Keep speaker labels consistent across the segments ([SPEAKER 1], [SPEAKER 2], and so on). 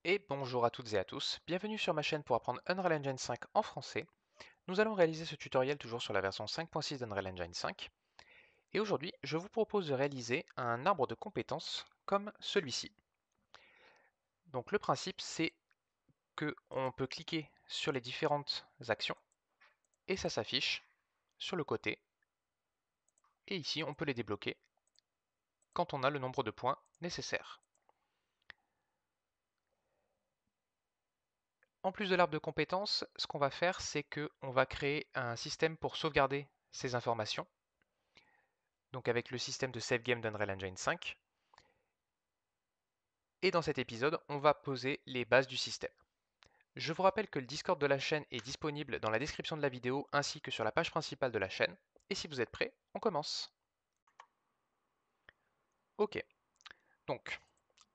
[SPEAKER 1] Et bonjour à toutes et à tous, bienvenue sur ma chaîne pour apprendre Unreal Engine 5 en français. Nous allons réaliser ce tutoriel toujours sur la version 5.6 d'Unreal Engine 5. Et aujourd'hui, je vous propose de réaliser un arbre de compétences comme celui-ci. Donc le principe, c'est qu'on peut cliquer sur les différentes actions et ça s'affiche sur le côté. Et ici, on peut les débloquer quand on a le nombre de points nécessaires. En plus de l'arbre de compétences, ce qu'on va faire, c'est qu'on va créer un système pour sauvegarder ces informations. Donc avec le système de save game d'Unreal Engine 5. Et dans cet épisode, on va poser les bases du système. Je vous rappelle que le Discord de la chaîne est disponible dans la description de la vidéo ainsi que sur la page principale de la chaîne. Et si vous êtes prêts, on commence. Ok, donc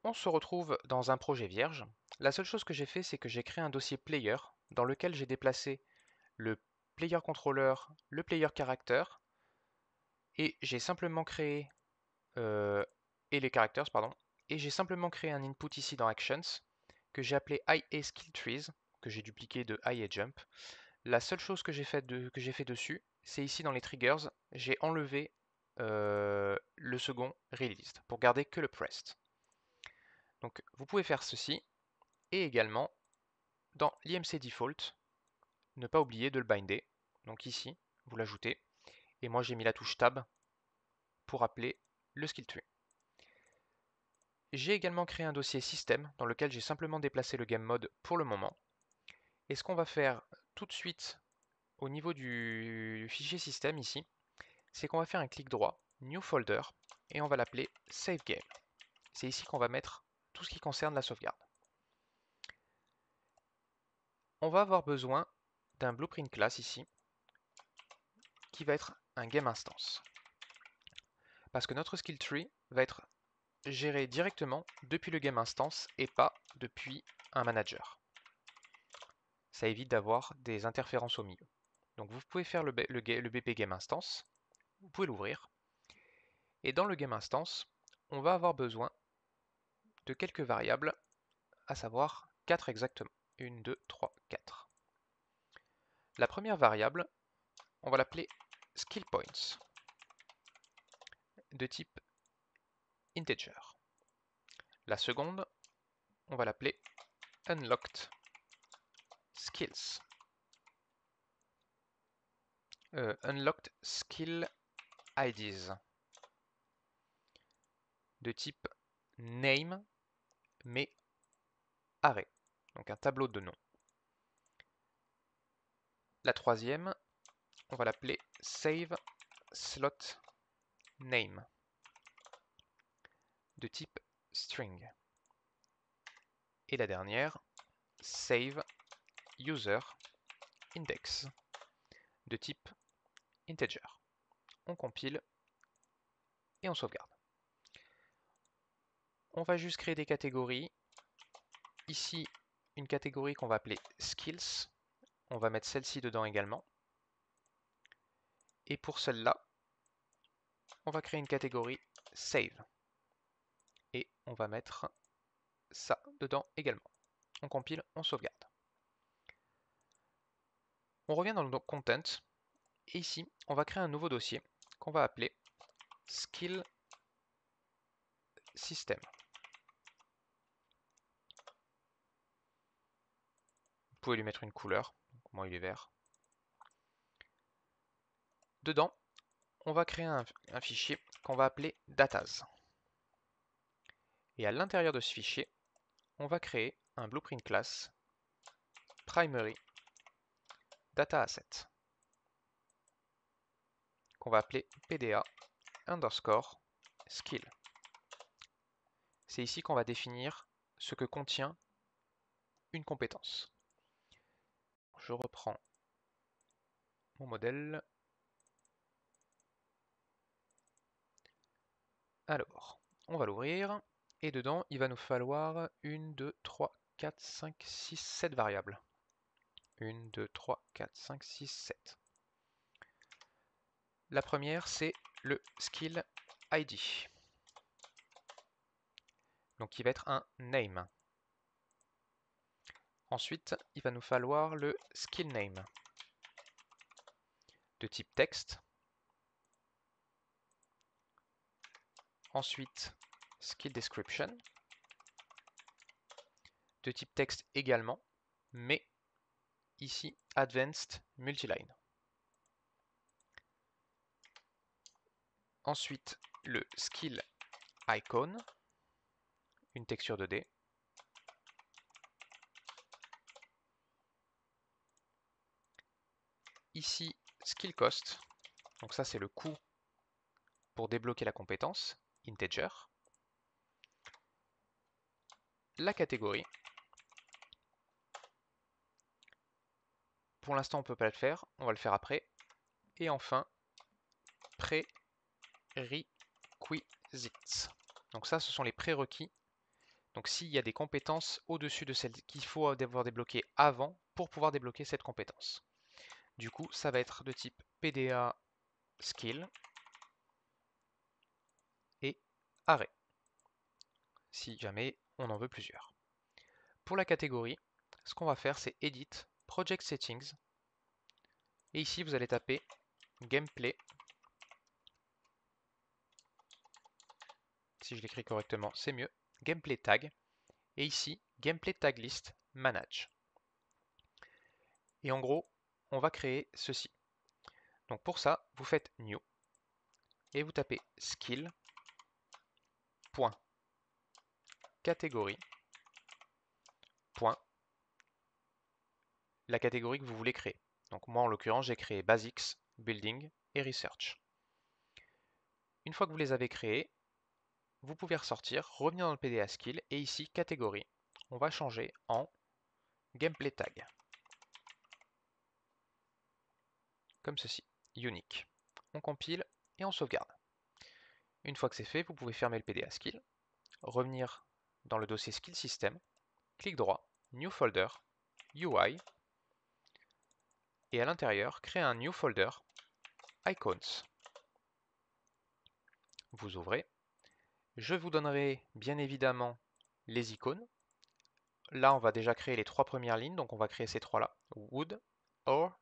[SPEAKER 1] on se retrouve dans un projet vierge. La seule chose que j'ai fait, c'est que j'ai créé un dossier player dans lequel j'ai déplacé le player controller, le player character, et j'ai simplement créé et les characters, pardon, et j'ai simplement créé un input ici dans Actions que j'ai appelé IA Skill Trees, que j'ai dupliqué de IA Jump. La seule chose que j'ai fait dessus, c'est ici dans les triggers, j'ai enlevé le second released pour garder que le pressed. Donc vous pouvez faire ceci et également dans l'IMC default, ne pas oublier de le binder. Donc ici, vous l'ajoutez et moi j'ai mis la touche tab pour appeler le skill tree. J'ai également créé un dossier système dans lequel j'ai simplement déplacé le game mode pour le moment. Et ce qu'on va faire tout de suite au niveau du fichier système ici, c'est qu'on va faire un clic droit, New Folder, et on va l'appeler Save Game. C'est ici qu'on va mettre tout ce qui concerne la sauvegarde. On va avoir besoin d'un blueprint class ici, qui va être un game instance. Parce que notre skill tree va être géré directement depuis le game instance et pas depuis un manager. Ça évite d'avoir des interférences au milieu. Donc vous pouvez faire le BP Game Instance, vous pouvez l'ouvrir, et dans le Game Instance, on va avoir besoin de quelques variables, à savoir 4 exactement. 1, 2, 3, 4. La première variable, on va l'appeler Skill Points, de type integer. La seconde, on va l'appeler Unlocked Skills. Unlocked Skill IDs, de type name, mais array, donc un tableau de noms. La troisième, on va l'appeler Save Slot Name, de type string. Et la dernière, Save User Index, de type integer. On compile et on sauvegarde. On va juste créer des catégories. Ici, une catégorie qu'on va appeler Skills. On va mettre celle-ci dedans également. Et pour celle-là, on va créer une catégorie Save. Et on va mettre ça dedans également. On compile, on sauvegarde. On revient dans le content. Et ici, on va créer un nouveau dossier qu'on va appeler Skill System. Vous pouvez lui mettre une couleur, donc moi il est vert. Dedans, on va créer un fichier qu'on va appeler datas. Et à l'intérieur de ce fichier, on va créer un blueprint class primary data asset qu'on va appeler PDA underscore skill. C'est ici qu'on va définir ce que contient une compétence. Je reprends mon modèle. Alors, on va l'ouvrir et dedans, il va nous falloir 1, 2, 3, 4, 5, 6, 7 variables. 1, 2, 3, 4, 5, 6, 7. La première, c'est le skill ID. Donc, qui va être un name. Ensuite, il va nous falloir le skill name de type texte. Ensuite, skill description de type texte également, mais ici advanced multiline. Ensuite, le skill icon, une texture 2D. Ici, skill cost, donc ça c'est le coût pour débloquer la compétence, integer. La catégorie. Pour l'instant on ne peut pas le faire, on va le faire après. Et enfin, prerequisites. Donc ça ce sont les prérequis. Donc s'il y a des compétences au-dessus de celles qu'il faut avoir débloquées avant pour pouvoir débloquer cette compétence. Du coup, ça va être de type PDA skill et array, si jamais on en veut plusieurs. Pour la catégorie, ce qu'on va faire, c'est Edit, Project Settings, et ici vous allez taper Gameplay. Si je l'écris correctement, c'est mieux. Gameplay Tag, et ici Gameplay Tag List Manage. Et en gros, on va créer ceci. Donc pour ça, vous faites New, et vous tapez Skill, point, catégorie, point, la catégorie que vous voulez créer. Donc moi en l'occurrence j'ai créé Basics, Building et Research. Une fois que vous les avez créés, vous pouvez ressortir, revenir dans le PDA Skill et ici catégorie, on va changer en Gameplay Tag. Comme ceci, Unique. On compile et on sauvegarde. Une fois que c'est fait, vous pouvez fermer le PDA Skill, revenir dans le dossier Skill System, clic droit, New Folder, UI, et à l'intérieur, créer un New Folder, Icons. Vous ouvrez. Je vous donnerai bien évidemment les icônes. Là, on va déjà créer les 3 premières lignes, donc on va créer ces 3-là, Wood, Ore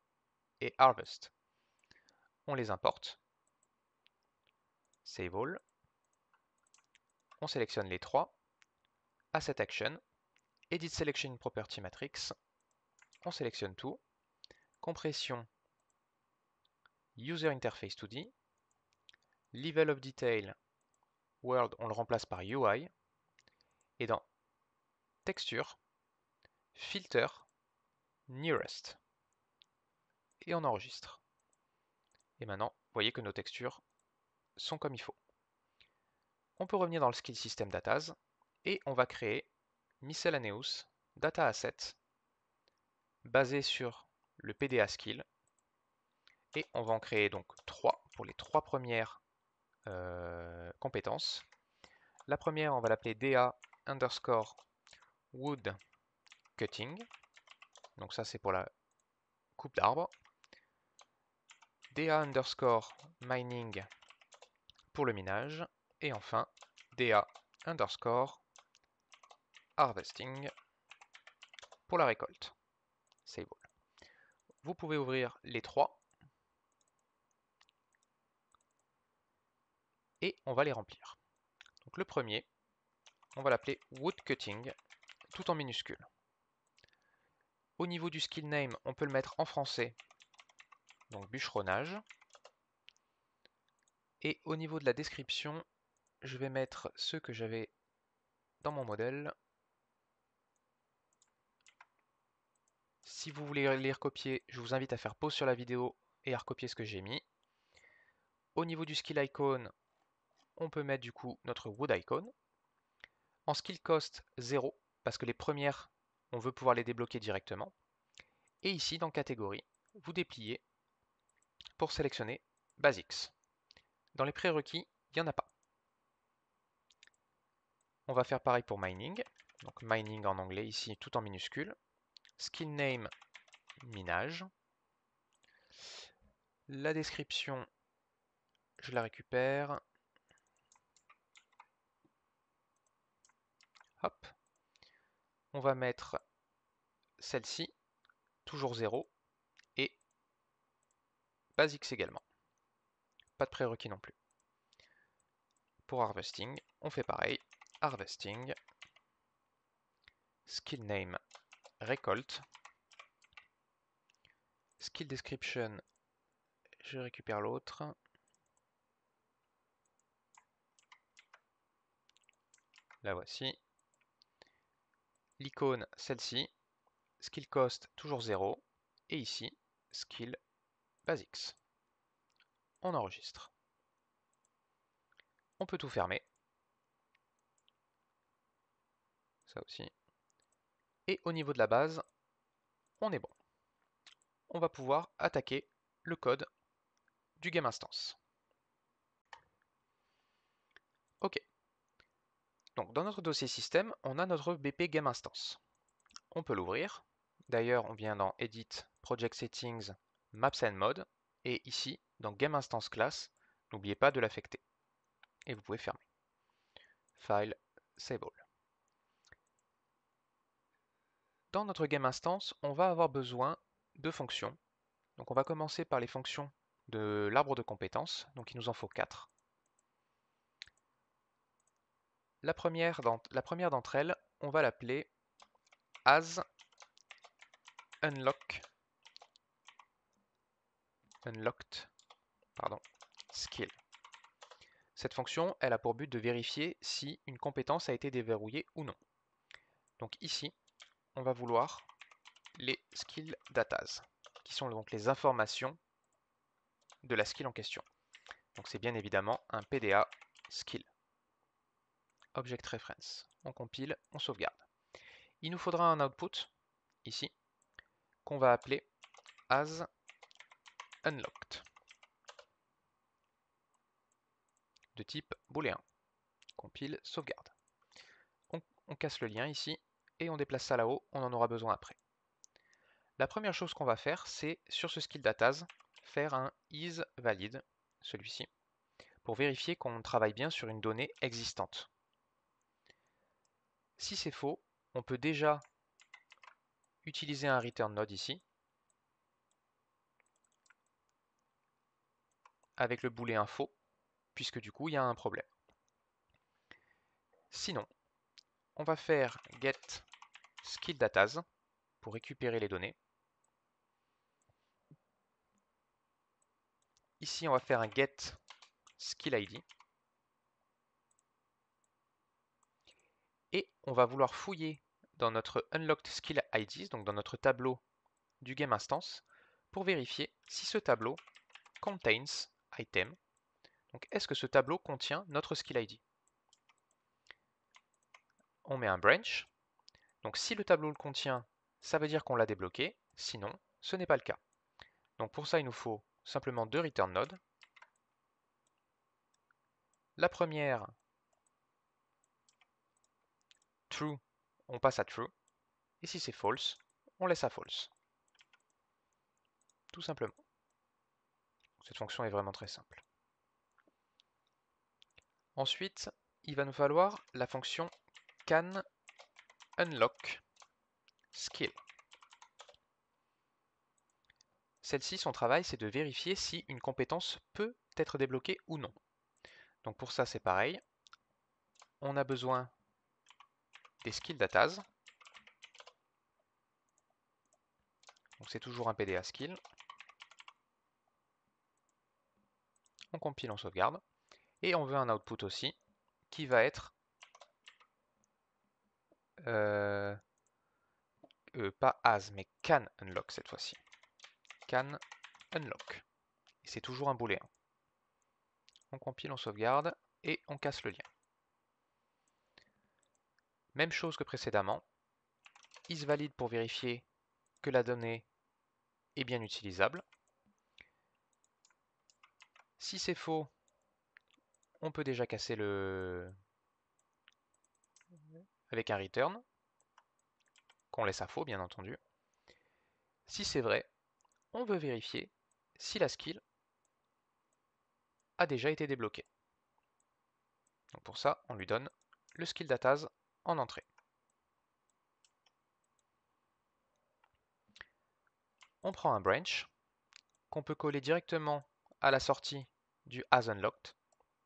[SPEAKER 1] et Harvest. On les importe. Save All. On sélectionne les 3. Asset Action. Edit Selection Property Matrix. On sélectionne tout. Compression. User Interface 2D. Level of Detail. World, on le remplace par UI. Et dans Texture, Filter, Nearest. Et on enregistre. Et maintenant, vous voyez que nos textures sont comme il faut. On peut revenir dans le Skill System Datas et on va créer Miscellaneous Data Asset basé sur le PDA Skill. Et on va en créer donc 3 pour les 3 premières compétences. La première, on va l'appeler DA underscore wood cutting. Donc ça, c'est pour la coupe d'arbres. DA underscore mining pour le minage. Et enfin, DA underscore harvesting pour la récolte. Save all. Vous pouvez ouvrir les 3 et on va les remplir. Donc le premier, on va l'appeler wood cutting tout en minuscule. Au niveau du skill name, on peut le mettre en français, donc bûcheronnage. Et au niveau de la description, je vais mettre ceux que j'avais dans mon modèle. Si vous voulez les recopier, je vous invite à faire pause sur la vidéo et à recopier ce que j'ai mis. Au niveau du skill icon, on peut mettre du coup notre wood icon. En skill cost 0, parce que les premières, on veut pouvoir les débloquer directement. Et ici, dans catégorie, vous dépliez pour sélectionner Basics. Dans les prérequis, il n'y en a pas. On va faire pareil pour mining. Donc mining en anglais ici, tout en minuscule. Skill name, minage. La description, je la récupère. Hop. On va mettre celle-ci, toujours 0, et basics également. Pas de prérequis non plus. Pour harvesting, on fait pareil. Harvesting, skill name, récolte, skill description, je récupère l'autre. La voici. L'icône, celle-ci. Skill cost, toujours 0. Et ici, skill basics. On enregistre. On peut tout fermer. Ça aussi. Et au niveau de la base, on est bon. On va pouvoir attaquer le code du GameInstance. Ok. Donc dans notre dossier système, on a notre BP GameInstance. On peut l'ouvrir. D'ailleurs, on vient dans Edit, Project Settings, Maps and Mode. Et ici, dans GameInstance Class, n'oubliez pas de l'affecter. Et vous pouvez fermer. File, Save All. Dans notre GameInstance, on va avoir besoin de fonctions. Donc on va commencer par les fonctions de l'arbre de compétences. Donc il nous en faut 4. La première d'entre elles, on va l'appeler as unlocked skill. Cette fonction, elle a pour but de vérifier si une compétence a été déverrouillée ou non. Donc ici, on va vouloir les skill datas, qui sont donc les informations de la skill en question. Donc c'est bien évidemment un PDA skill. Object reference. On compile, on sauvegarde. Il nous faudra un output, ici, qu'on va appeler as unlocked, de type booléen. Compile, sauvegarde. On casse le lien ici, et on déplace ça là-haut, on en aura besoin après. La première chose qu'on va faire, c'est, sur ce skill datas, faire un isValid, celui-ci, pour vérifier qu'on travaille bien sur une donnée existante. Si c'est faux, on peut déjà utiliser un return node ici, avec le booléen faux, puisque du coup il y a un problème. Sinon, on va faire get skill datas pour récupérer les données. Ici, on va faire un get skill ID. Et on va vouloir fouiller dans notre unlocked skill IDs, donc dans notre tableau du GameInstance, pour vérifier si ce tableau contains item. Donc est-ce que ce tableau contient notre skill ID? On met un branch. Donc si le tableau le contient, ça veut dire qu'on l'a débloqué. Sinon, ce n'est pas le cas. Donc pour ça, il nous faut simplement 2 return nodes. La première, true, on passe à true. Et si c'est false, on laisse à false. Tout simplement. Cette fonction est vraiment très simple. Ensuite, il va nous falloir la fonction can unlock skill. Celle-ci, son travail, c'est de vérifier si une compétence peut être débloquée ou non. Donc pour ça, c'est pareil. On a besoin des skill datas. Donc c'est toujours un PDA skill. On compile, on sauvegarde. Et on veut un output aussi, qui va être pas as, mais can unlock cette fois-ci. Can unlock. Et c'est toujours un booléen. On compile, on sauvegarde, et on casse le lien. Même chose que précédemment. isValid pour vérifier que la donnée est bien utilisable. Si c'est faux, on peut déjà casser le avec un return, qu'on laisse à faux bien entendu. Si c'est vrai, on veut vérifier si la skill a déjà été débloquée. Donc pour ça, on lui donne le skill datas en entrée. on prend un branch qu'on peut coller directement à la sortie du asUnlocked,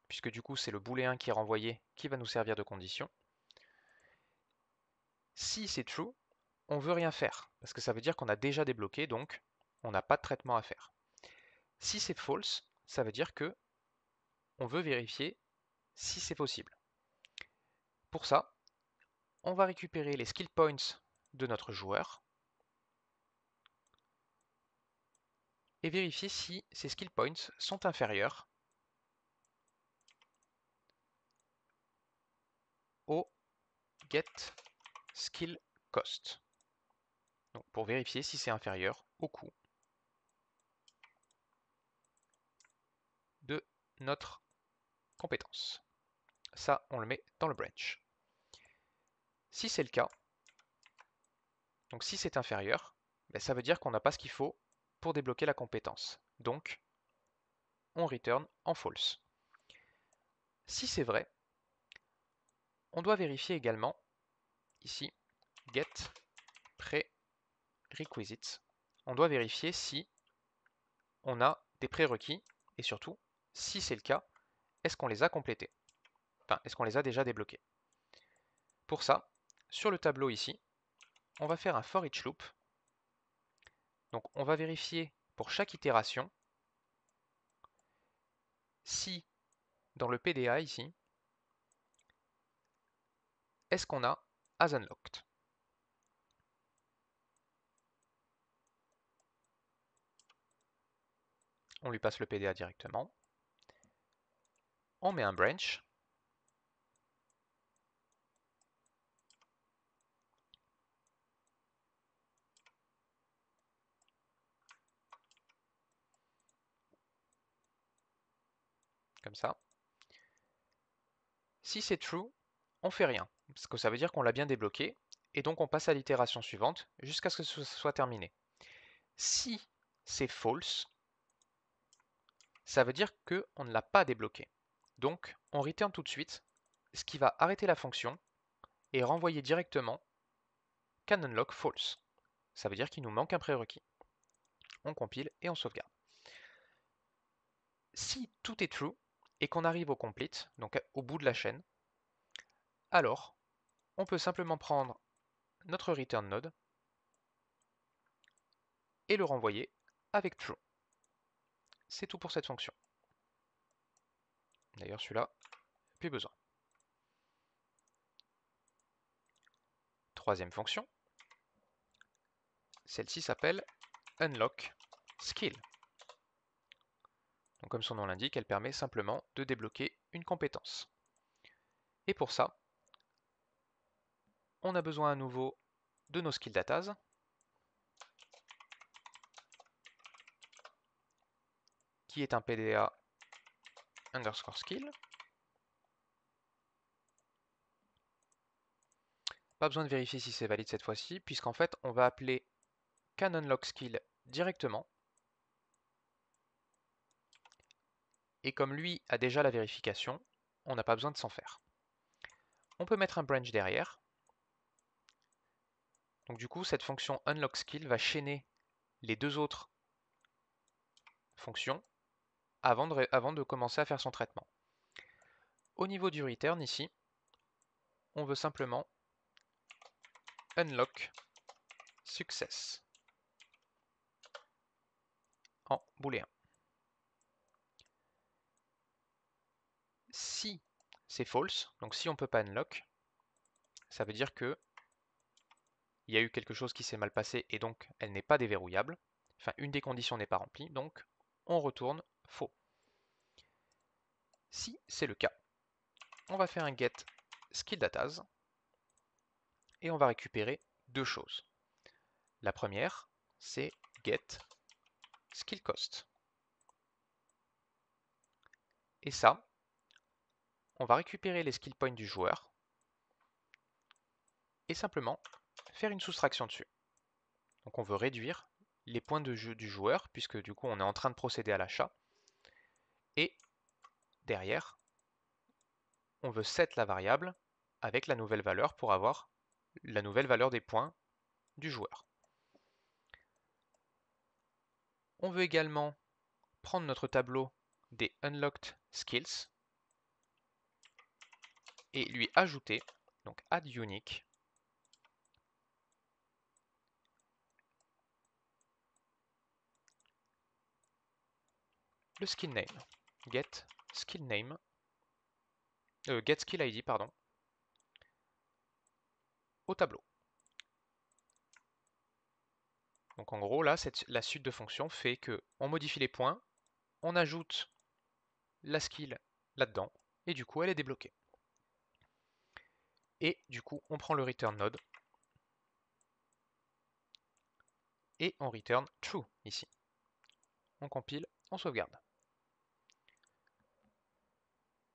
[SPEAKER 1] puisque du coup c'est le booléen qui est renvoyé qui va nous servir de condition. Si c'est true, on veut rien faire, parce que ça veut dire qu'on a déjà débloqué, donc on n'a pas de traitement à faire. Si c'est false, ça veut dire que on veut vérifier si c'est possible. Pour ça, on va récupérer les skill points de notre joueur et vérifier si ces skill points sont inférieurs au get skill cost. Donc pour vérifier si c'est inférieur au coût de notre compétence. Ça, on le met dans le branch. Si c'est le cas, donc si c'est inférieur, ben ça veut dire qu'on n'a pas ce qu'il faut pour débloquer la compétence. Donc, on return en false. Si c'est vrai, on doit vérifier également, ici, get prerequisites. On doit vérifier si on a des prérequis, et surtout, si c'est le cas, est-ce qu'on les a complétés? Enfin, est-ce qu'on les a déjà débloqués? Pour ça, sur le tableau ici, on va faire un for each loop. Donc on va vérifier pour chaque itération si dans le PDA ici, est-ce qu'on a asUnlocked? On lui passe le PDA directement. On met un branch. Comme ça. Si c'est true, on fait rien, parce que ça veut dire qu'on l'a bien débloqué, et donc on passe à l'itération suivante jusqu'à ce que ce soit terminé. Si c'est false, ça veut dire qu'on ne l'a pas débloqué. Donc on return tout de suite, ce qui va arrêter la fonction et renvoyer directement canUnlock false. Ça veut dire qu'il nous manque un prérequis. On compile et on sauvegarde. Si tout est true et qu'on arrive au complete, donc au bout de la chaîne, alors on peut simplement prendre notre return node et le renvoyer avec true. C'est tout pour cette fonction. D'ailleurs celui-là, plus besoin. Troisième fonction, celle-ci s'appelle unlock skill. Donc comme son nom l'indique, elle permet simplement de débloquer une compétence. Et pour ça, on a besoin à nouveau de nos skill datas, qui est un PDA underscore skill. Pas besoin de vérifier si c'est valide cette fois-ci, puisqu'en fait, on va appeler canUnlockSkill directement. Et comme lui a déjà la vérification, on n'a pas besoin de s'en faire. On peut mettre un branch derrière. Donc du coup, cette fonction unlockSkill va chaîner les deux autres fonctions avant de commencer à faire son traitement. Au niveau du return ici, on veut simplement unlock success en booléen. Si c'est false, donc si on ne peut pas unlock, ça veut dire que il y a eu quelque chose qui s'est mal passé et donc elle n'est pas déverrouillable. Enfin, une des conditions n'est pas remplie, donc on retourne faux. Si c'est le cas, on va faire un get skillDatas et on va récupérer deux choses. La première, c'est get skillCost. Et ça, on va récupérer les skill points du joueur et simplement faire une soustraction dessus. Donc on veut réduire les points de jeu du joueur, puisque du coup on est en train de procéder à l'achat. Et derrière, on veut set la variable avec la nouvelle valeur pour avoir la nouvelle valeur des points du joueur. On veut également prendre notre tableau des unlocked skills et lui ajouter, donc add unique, le skill name, get skill name, get skill ID, pardon, au tableau. Donc en gros là, la suite de fonctions fait que on modifie les points, on ajoute la skill là-dedans, et du coup elle est débloquée. Et du coup on prend le return node, et on return true ici. On compile, on sauvegarde.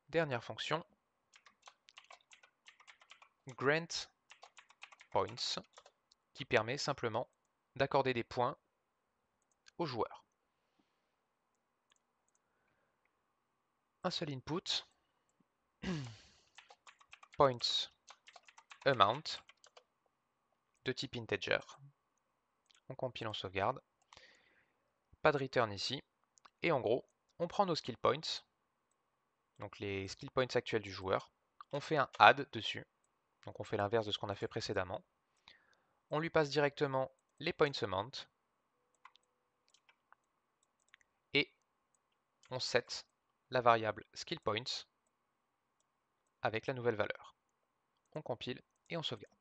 [SPEAKER 1] Dernière fonction, grant points, qui permet simplement d'accorder des points aux joueurs. Un seul input, points amount, de type integer. On compile, on sauvegarde. Pas de return ici. Et en gros, on prend nos skill points, donc les skill points actuels du joueur. On fait un add dessus. Donc on fait l'inverse de ce qu'on a fait précédemment. On lui passe directement les points amount. Et on set la variable skill points avec la nouvelle valeur. On compile et on sauvegarde.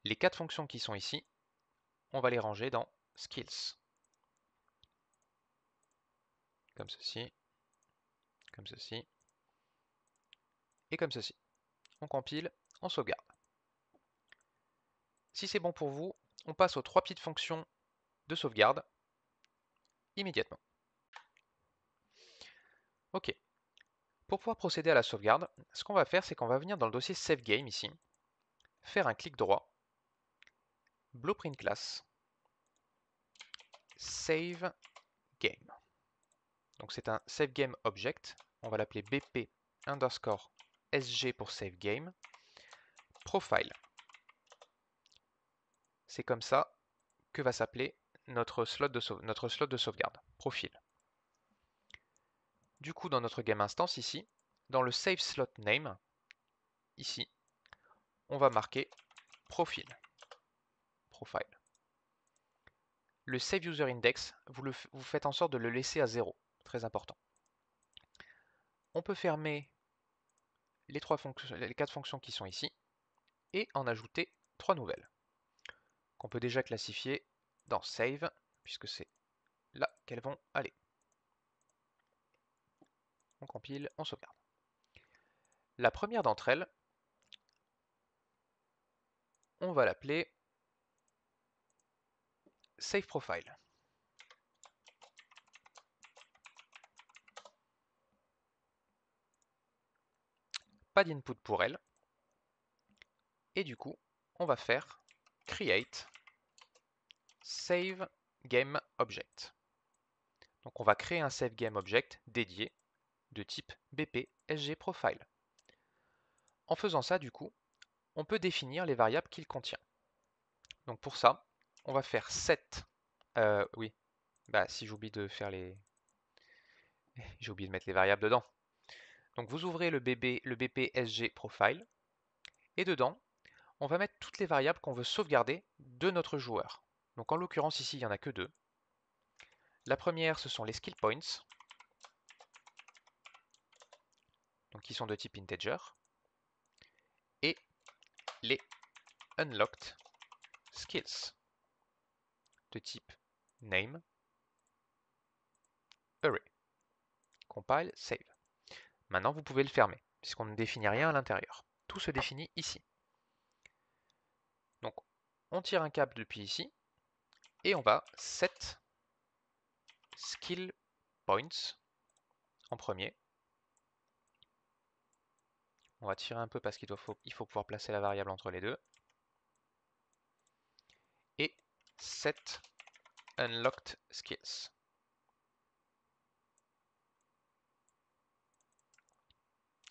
[SPEAKER 1] Les 4 fonctions qui sont ici, on va les ranger dans skills. Comme ceci, comme ceci, et comme ceci. On compile, on sauvegarde. Si c'est bon pour vous, on passe aux 3 petites fonctions de sauvegarde immédiatement. Ok. Pour pouvoir procéder à la sauvegarde, ce qu'on va faire, c'est qu'on va venir dans le dossier Save Game ici, faire un clic droit, Blueprint Class, Save Game. Donc c'est un Save Game Object, on va l'appeler BP underscore SG pour Save Game, Profile. C'est comme ça que va s'appeler notre slot de sauvegarde, profil. Du coup, dans notre game instance ici, dans le Save Slot Name, ici, on va marquer profil. Profile. Le Save User Index, vous faites en sorte de le laisser à 0, très important. On peut fermer les 4 fonctions qui sont ici et en ajouter 3 nouvelles qu'on peut déjà classifier dans Save, puisque c'est là qu'elles vont aller. On compile, on sauvegarde. La première d'entre elles, on va l'appeler Save Profile. Pas d'input pour elle. Et du coup, on va faire Create Save Game Object. Donc on va créer un Save Game Object dédié de type BP SG Profile. En faisant ça, du coup, on peut définir les variables qu'il contient. Donc pour ça, on va faire set. Oui, si j'oublie de faire les. J'ai oublié de mettre les variables dedans. Donc vous ouvrez le BP SG Profile, et dedans, on va mettre toutes les variables qu'on veut sauvegarder de notre joueur. Donc en l'occurrence ici, il n'y en a que 2. La première, ce sont les skill points, donc qui sont de type integer, et les unlocked skills, de type name, array. Compile, save. Maintenant, vous pouvez le fermer, puisqu'on ne définit rien à l'intérieur. Tout se définit ici. Donc, on tire un câble depuis ici, et on va set skill points en premier. On va tirer un peu parce qu'il faut pouvoir placer la variable entre les deux. Et set unlocked skills.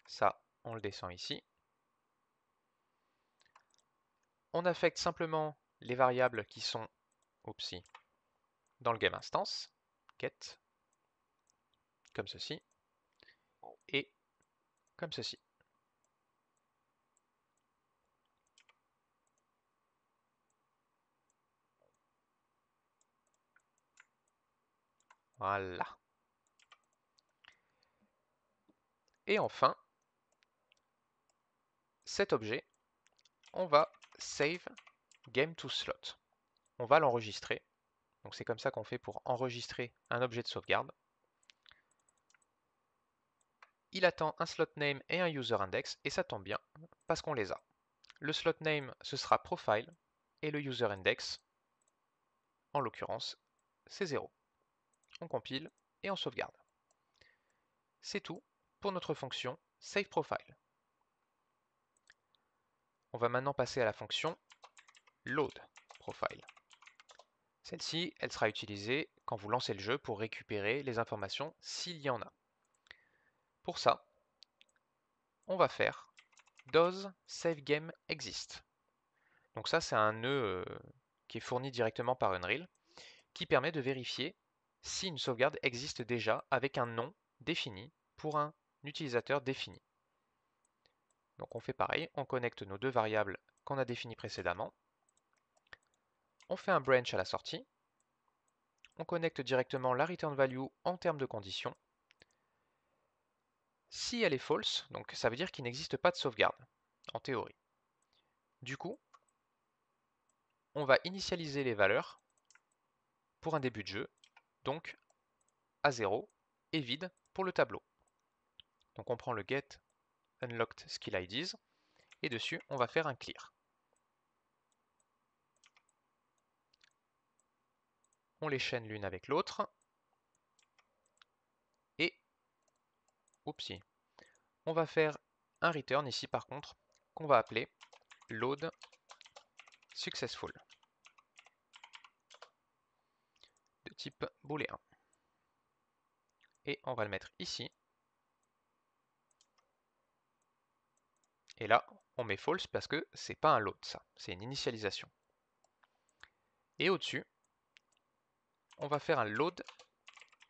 [SPEAKER 1] Ça, on le descend ici. On affecte simplement les variables qui sont dans le game instance, get, comme ceci, et comme ceci. Voilà. Et enfin, cet objet, on va save game to slot. On va l'enregistrer. Donc c'est comme ça qu'on fait pour enregistrer un objet de sauvegarde. Il attend un slot name et un user index, et ça tombe bien, parce qu'on les a. Le slot name, ce sera profile, et le user index, en l'occurrence, c'est 0. On compile et on sauvegarde. C'est tout pour notre fonction saveProfile. On va maintenant passer à la fonction loadProfile. Celle-ci, elle sera utilisée quand vous lancez le jeu pour récupérer les informations s'il y en a. Pour ça, on va faire does SaveGameExist. Donc ça, c'est un nœud qui est fourni directement par Unreal, qui permet de vérifier si une sauvegarde existe déjà avec un nom défini pour un utilisateur défini. Donc on fait pareil, on connecte nos deux variables qu'on a définies précédemment. On fait un branch à la sortie. On connecte directement la return value en termes de conditions. Si elle est false, donc ça veut dire qu'il n'existe pas de sauvegarde, en théorie. Du coup, on va initialiser les valeurs pour un début de jeu, donc à 0 et vide pour le tableau. Donc on prend le get unlocked skill IDs et dessus on va faire un clear. On les chaîne l'une avec l'autre et oupsie, on va faire un return ici par contre qu'on va appeler load successful de type booléen. Et on va le mettre ici. Et là, on met false parce que c'est pas un load ça, c'est une initialisation. Et au-dessus, on va faire un load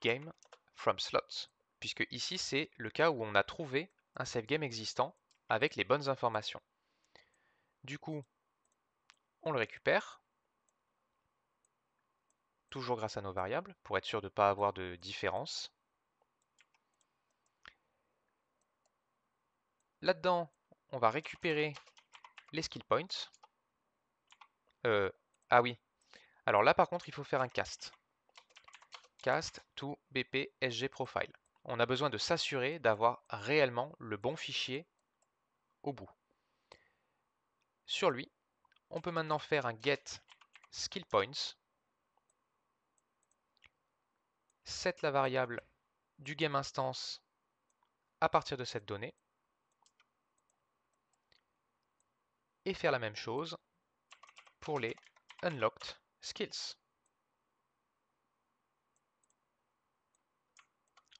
[SPEAKER 1] game from slots, puisque ici c'est le cas où on a trouvé un save game existant avec les bonnes informations. Du coup, on le récupère, toujours grâce à nos variables, pour être sûr de ne pas avoir de différence. Là-dedans, on va récupérer les skill points. Ah oui, alors là par contre il faut faire un cast. Cast to bp sg profile. On a besoin de s'assurer d'avoir réellement le bon fichier au bout. Sur lui, on peut maintenant faire un get skill points, set la variable du game instance à partir de cette donnée, et faire la même chose pour les unlocked skills.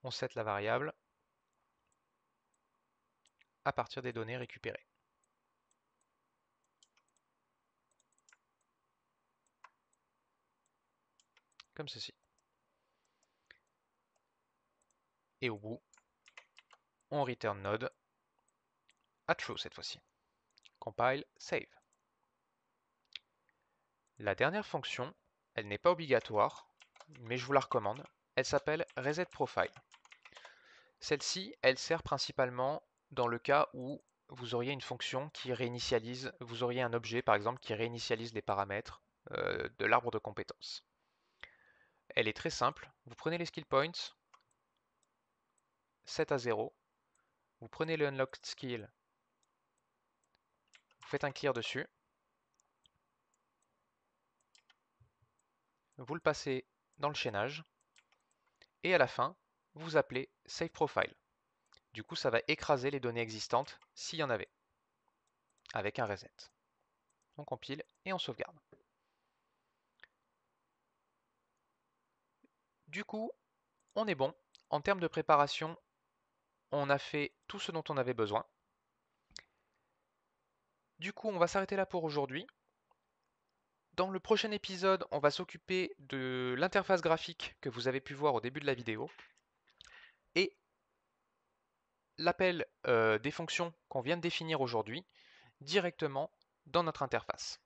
[SPEAKER 1] On set la variable à partir des données récupérées. Comme ceci. Et au bout, on return node à true cette fois-ci. Compile, save. La dernière fonction, elle n'est pas obligatoire, mais je vous la recommande. Elle s'appelle resetProfile. Celle-ci, elle sert principalement dans le cas où vous auriez une fonction qui réinitialise, vous auriez un objet par exemple qui réinitialise les paramètres de l'arbre de compétences. Elle est très simple, vous prenez les skill points, set à 0, vous prenez le unlocked skill, vous faites un clear dessus, vous le passez dans le chaînage, et à la fin, vous appelez saveProfile. Du coup, ça va écraser les données existantes s'il y en avait, avec un reset. On compile et on sauvegarde. Du coup, on est bon. En termes de préparation, on a fait tout ce dont on avait besoin. Du coup, on va s'arrêter là pour aujourd'hui. Dans le prochain épisode, on va s'occuper de l'interface graphique que vous avez pu voir au début de la vidéo et l'appel des fonctions qu'on vient de définir aujourd'hui directement dans notre interface.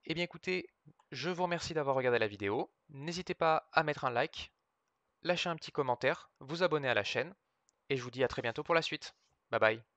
[SPEAKER 1] Eh bien écoutez, je vous remercie d'avoir regardé la vidéo. N'hésitez pas à mettre un like, lâcher un petit commentaire, vous abonner à la chaîne et je vous dis à très bientôt pour la suite. Bye bye.